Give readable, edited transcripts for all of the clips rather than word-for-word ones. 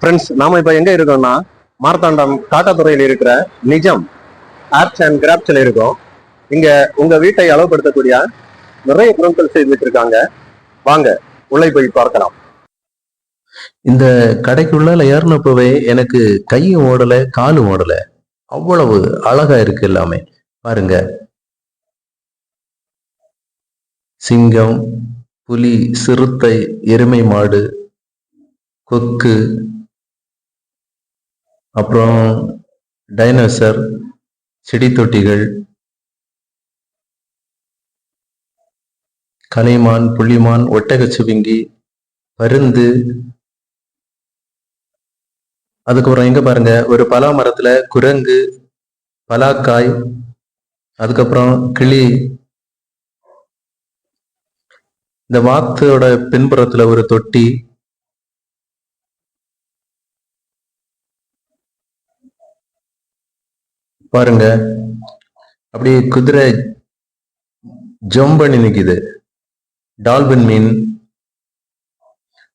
Friends, நாம இப்ப எங்க இருக்கோம்னா மார்த்தாண்டம் காட்டாத்துறையில் இருக்கிற நிஜம் ஆப்ஸ் அண்ட் கிராப்ஸ்ல இருக்கோம். இங்க உங்க வீட்டை அளவுபடுத்தக்கூடிய நிறைய பொருட்கள் செய்து வச்சிருக்காங்க. வாங்க உள்ளே போய் பார்க்கலாம். இந்த கடைக்குள்ள ஏறினப்பவே எனக்கு கையும் ஓடல காலும் ஓடல. அவ்வளவு அழகா இருக்கு எல்லாமே. பாருங்க, சிங்கம், புலி, சிறுத்தை, எருமை மாடு, கொக்கு, அப்புறம் டைனோசர், செடி தொட்டிகள், கலைமான், புள்ளிமான், ஒட்டகச்சிவிங்கி, பருந்து. அதுக்கப்புறம் எங்க பாருங்க, ஒரு பலா மரத்துல குரங்கு, பலாக்காய், அதுக்கப்புறம் கிளி. இந்த வாத்தோட பின்புறத்துல ஒரு தொட்டி. பாருங்க, அப்படியே குதிரை ஜம்ப் பண்ணி நிக்குது. டால்பின் மீன்,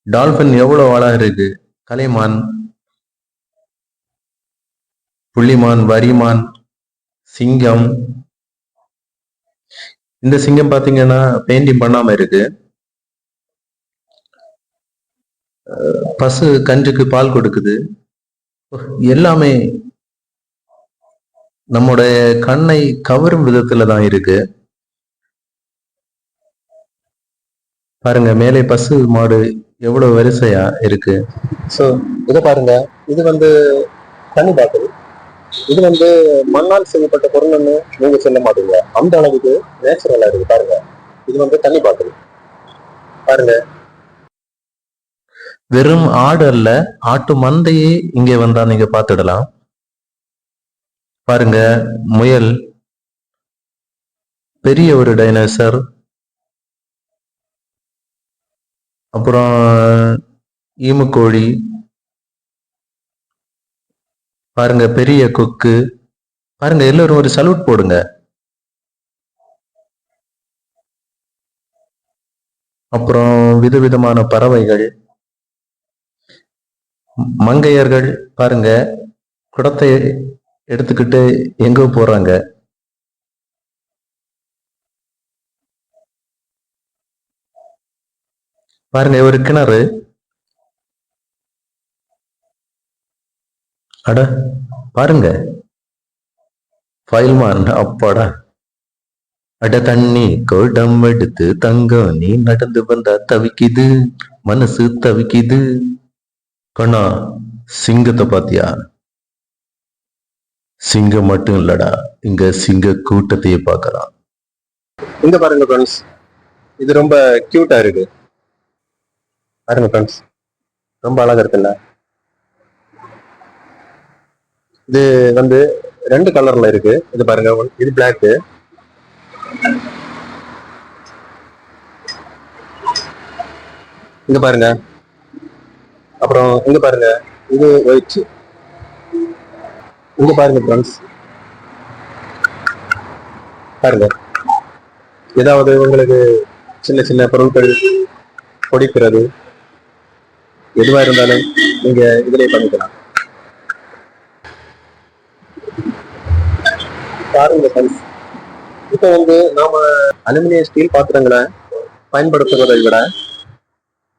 டால்பின் எவ்வளவு அழகா இருக்கு. கலைமான், புள்ளிமான், வரிமான், சிங்கம். இந்த சிங்கம் பாத்தீங்கன்னா பெயிண்டிங் பண்ணாம இருக்கு. பசு கன்றுக்கு பால் கொடுக்குது. எல்லாமே நம்முடைய கண்ணை கவரும் விதத்துல தான் இருக்கு. பாருங்க, மேலே பசு மாடு எவ்வளவு வரிசையா இருக்கு. ஸோ இதை பாருங்க, இது வந்து தண்ணி பாட்டில். இது வந்து மண்ணால் செய்யப்பட்ட பொருள்னு நீங்க சொல்ல மாட்டீங்க, அந்த அளவுக்கு நேச்சுரலா இருக்கு. பாருங்க, இது வந்து தண்ணி பாட்டில். பாருங்க, வெறும் ஆடு அல்ல, ஆட்டு மந்தையே இங்கே வந்தா நீங்க பார்த்துடலாம். பாருங்க, முயல், பெரிய ஒரு டைனோசர், அப்புறம் ஈமுக்கோழி, பாருங்க பெரிய கொக்கு. பாருங்க, எல்லாரும் ஒரு சல்யூட் போடுங்க. அப்புறம் விதவிதமான பறவைகள், மங்கையர்கள். பாருங்க, குடத்தை எடுத்துக்கிட்டு எங்க போறாங்க. பாருங்க, ஒரு கிணறு. அட பாருங்க, ஃபைல்மான், அப்பாடா. அட தண்ணி கோடம் எடுத்து தங்கம் நீ நடந்து வந்தா தவிக்குது, மனசு தவிக்குது. கண்ணா, சிங்கத்தை பாத்தியா? சிங்கம் மட்டும் இல்லடா, இங்க சிங்க கூட்டத்தையே பார்க்கலாம். இங்க பாருங்க ஃப்ரெண்ட்ஸ், இது ரொம்ப கியூட்டா இருக்கு. பாருங்க ஃப்ரெண்ட்ஸ், ரொம்ப அழகா இருக்குல்ல. இது வந்து 2 கலர்ல இருக்கு. இது பாருங்க, இது பிளாக், இங்க பாருங்க. அப்புறம் இங்க பாருங்க, இது ஒயிட். இங்க பாருங்க ஃப்ரெண்ட்ஸ், பாருங்க, ஏதாவது உங்களுக்கு சின்ன சின்ன பொருட்கள் பொடிக்கிறது எதுவா இருந்தாலும் நீங்க இதுலயே பண்ணிக்கலாம். பாருங்க ஃப்ரெண்ட்ஸ், இப்போ வந்து நாம அலுமினிய ஸ்டீல் பாத்திரங்களை பயன்படுத்துவதை விட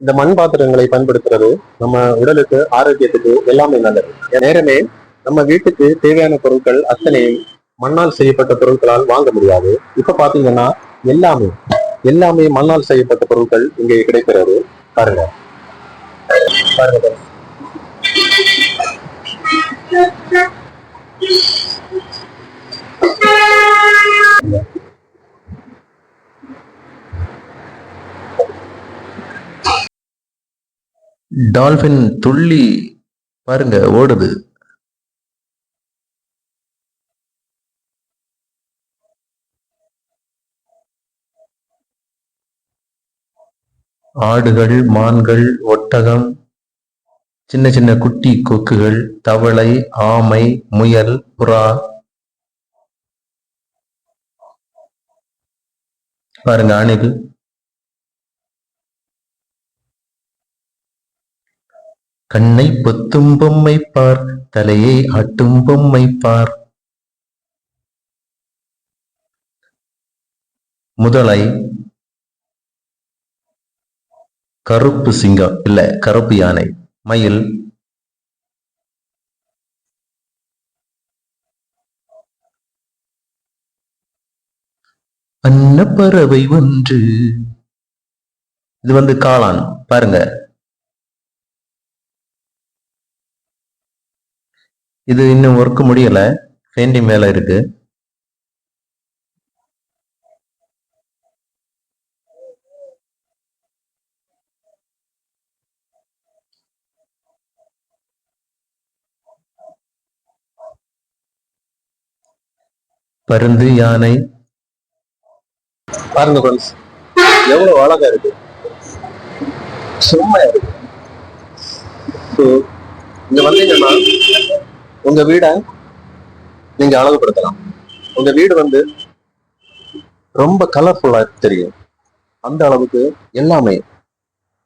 இந்த மண் பாத்திரங்களை பயன்படுத்துறது நம்ம உடலுக்கு, ஆரோக்கியத்துக்கு எல்லாமே நல்லது. நேரமே நம்ம வீட்டுக்கு தேவையான பொருட்கள் அத்தனையும் மண்ணால் செய்யப்பட்ட பொருட்களால் வாங்க முடியாது. இப்ப பாத்தீங்கன்னா எல்லாமே எல்லாமே மண்ணால் செய்யப்பட்ட பொருட்கள் இங்கே கிடைக்கிறது. பாருங்க, பாருங்க. டால்பின் துள்ளி பாருங்க ஓடுது. ஆடுகள், மான்கள், ஒட்டகம், சின்ன சின்ன குட்டி கொக்குகள், தவளை, ஆமை, முயல், புறா. பாருங்க, அணில். கண்ணை பொத்தும் பொம்மை பார், தலையை ஆட்டும் பொம்மை பார். முதலை, கருப்பு சிங்கம் இல்ல கருப்பு யானை. மயில், அன்னப்பறவை ஒன்று. இது காளான் பாருங்க. இது இன்னும் ஒர்க் முடியல, பெயிண்டிங் மேல இருக்கு. பருந்து, யானை. பாருங்க ஃப்ரெண்ட்ஸ், எவ்வளவு அழகா இருக்கு, செம்மையா இருக்கு. ஸோ இங்க வந்தீங்கன்னா உங்க வீடை நீங்க அழகுபடுத்தலாம். உங்க வீடு ரொம்ப கலர்ஃபுல்லா தெரியும். அந்த அளவுக்கு எல்லாமே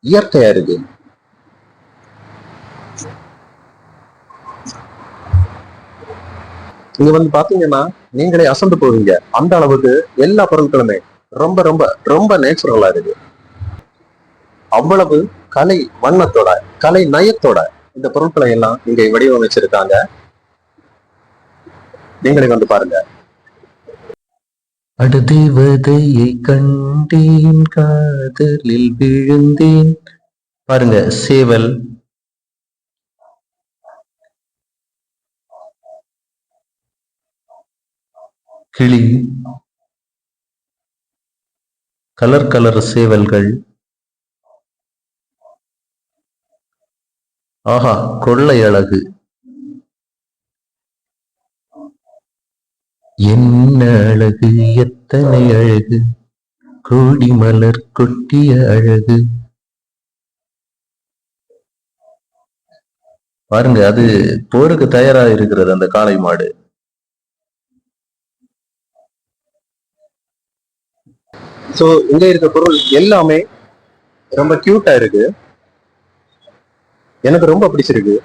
இயற்கையா இருக்கு. இங்க பாத்தீங்கன்னா நீங்களே அசந்து போவீங்க. அந்த அளவுக்கு எல்லா பொருட்களுமே ரொம்ப ரொம்ப ரொம்ப நேச்சுரலா இருக்கு. அவ்வளவு கலை வண்ணத்தோட, கலை நயத்தோட இந்த பொருட்களை எல்லாம் இங்க வடிவமைச்சிருக்காங்க. நீங்களே பாருங்க. அடுதேவதையை கண்டேன், காதலில் விழுந்தேன். பாருங்க, சேவல், கிளி, கலர் கலர் சேவல்கள். ஆஹா, கொள்ளை அழகு. என்ன அழகு, எத்தனை அழகு, கோடி மலர் கொட்டிய அழகு. பாருங்க, அது போருக்கு தயாரா இருக்கிறது அந்த காளை மாடு. சோ இங்க இருக்க பொருள் எல்லாமே ரொம்ப கியூட்டா இருக்கு. எனக்கு ரொம்ப பிடிச்சிருக்கு.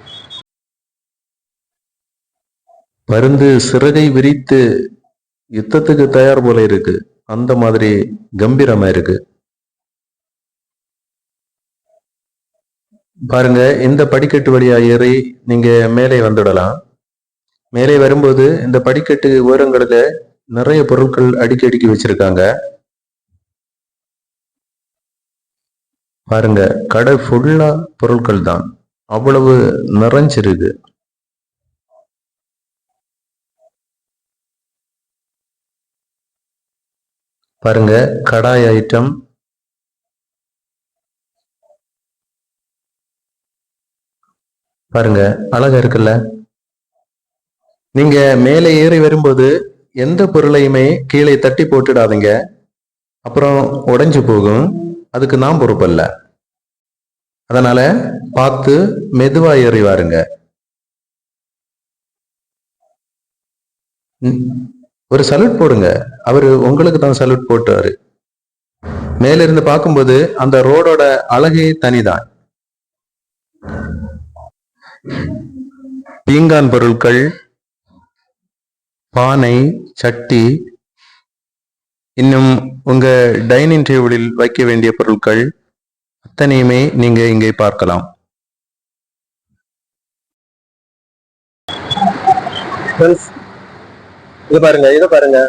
பருந்து சிறகை விரித்து யுத்தத்துக்கு தயார் போல இருக்கு. அந்த மாதிரி கம்பீரமா இருக்கு. பாருங்க, இந்த படிக்கட்டு வழியா ஏறி நீங்க மேலே வந்துடலாம். மேலே வரும்போது இந்த படிக்கட்டு ஓரங்களில நிறைய பொருட்கள் அடுக்கி வச்சிருக்காங்க. பாருங்க, கடை ஃபுல்லா பொருட்கள் தான், அவ்வளவு நிறைஞ்சிருக்கு. பாருங்க, கடாய் ஐட்டம். பாருங்க, அழகா இருக்குல்ல. நீங்க மேலே ஏறி வரும்போது எந்த பொருளையுமே கீழே தட்டி போட்டுடாதீங்க, அப்புறம் உடைஞ்சு போகும். அதுக்கு நான் பொறுப்பல்ல. அதனால பார்த்து மெதுவா ஏறி வாருங்க. ஒரு சல்யூட் போடுங்க. அவரு உங்களுக்கு தான் சல்யூட் போட்டாரு. மேல இருந்து பார்க்கும்போது அந்த ரோடோட அழகே தனிதான். பீங்கான் பொருட்கள், பானை, சட்டி, இன்னும் உங்க டைனிங் டேபிளில் வைக்க வேண்டிய பொருட்கள் அத்தனையுமே நீங்க இங்கே பார்க்கலாம். இத பாருங்க,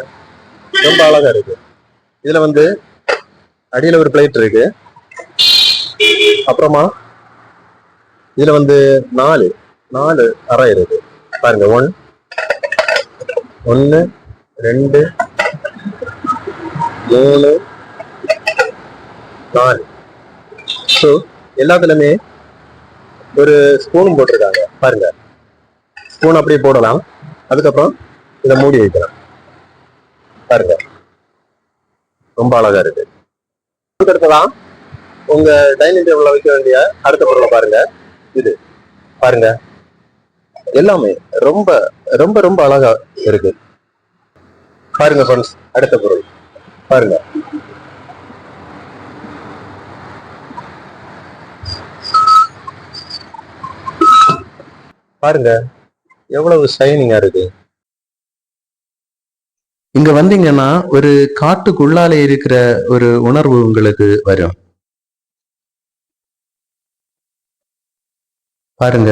ரொம்ப அழகா இருக்கு. இதுல அடியில ஒரு பிளேட் இருக்கு. அப்புறமா இதுல நாலு அறை இருக்கு. பாருங்க, 1 2 3 4. ஸோ எல்லாத்துலயுமே ஒரு ஸ்பூனும் போட்டிருக்காங்க. பாருங்க, ஸ்பூன் அப்படியே போடலாம். அதுக்கப்புறம் இதை மூடி வைக்கலாம். பாருங்க, ரொம்ப அழகா இருக்கு. அதுக்கடுத்ததான் உங்க டைனிங் டேபிள்ல வைக்க வேண்டிய அடுத்த பொருளை பாருங்க. இது பாருங்க, எல்லாமே ரொம்ப ரொம்ப ரொம்ப அழகா இருக்கு. பாருங்க ஃப்ரெண்ட்ஸ், அடுத்த பொருள் பாருங்க. பாருங்க எவ்வளவு ஷைனிங்கா இருக்கு. இங்க வந்தீங்கன்னா ஒரு காட்டுக்குள்ளாலே இருக்கிற ஒரு உணர்வு உங்களுக்கு வரும். பாருங்க,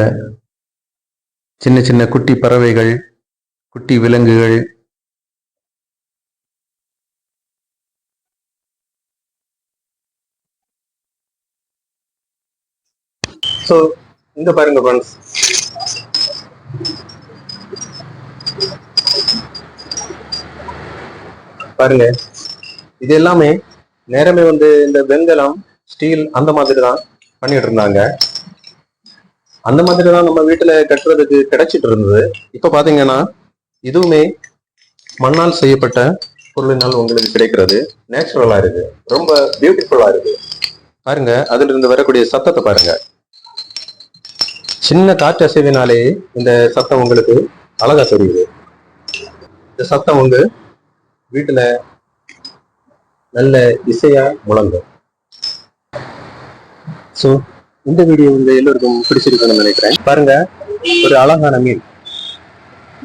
சின்ன சின்ன குட்டி பறவைகள், குட்டி விலங்குகள். சோ இங்க பாருங்க ஃப்ரெண்ட்ஸ், பாருங்க இது எல்லாமே நேரமே வந்து இந்த வெண்கலம், ஸ்டீல் அந்த மாதிரி தான் பண்ணிட்டு இருந்தாங்க. அந்த மாதிரி தான் நம்ம வீட்டுல கட்டுறதுக்கு கிடைச்சிட்டு இருந்தது. இப்ப பாத்தீங்கன்னா இதுவுமே மண்ணால் செய்யப்பட்ட பொருளினால் உங்களுக்கு கிடைக்கிறது. நேச்சுரலா இருக்கு, ரொம்ப பியூட்டிஃபுல்லா இருக்கு. பாருங்க அதுல இருந்து வரக்கூடிய சத்தத்தை பாருங்க. சின்ன காற்று அசைவினாலே இந்த சத்தம் உங்களுக்கு அழகா தெரியுது. இந்த சத்தம் உங்க வீட்டுல நல்ல இசையா முழங்கும். ஸோ இந்த வீடியோ வந்து எல்லோருக்கும் பிடிச்சிருக்குன்னு நினைக்கிறேன். பாருங்க ஒரு அழகான மீன்.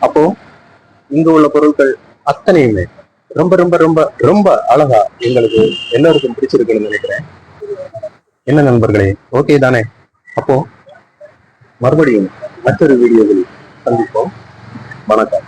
அப்போ இங்க உள்ள பொருட்கள் அத்தனையுமே ரொம்ப ரொம்ப ரொம்ப ரொம்ப அழகா எங்களுக்கு எல்லோருக்கும் பிடிச்சிருக்குன்னு நினைக்கிறேன். என்ன நண்பர்களே, ஓகே தானே? அப்போ மறுபடியும் மற்றொரு வீடியோவில் சந்திப்போம். வணக்கம்.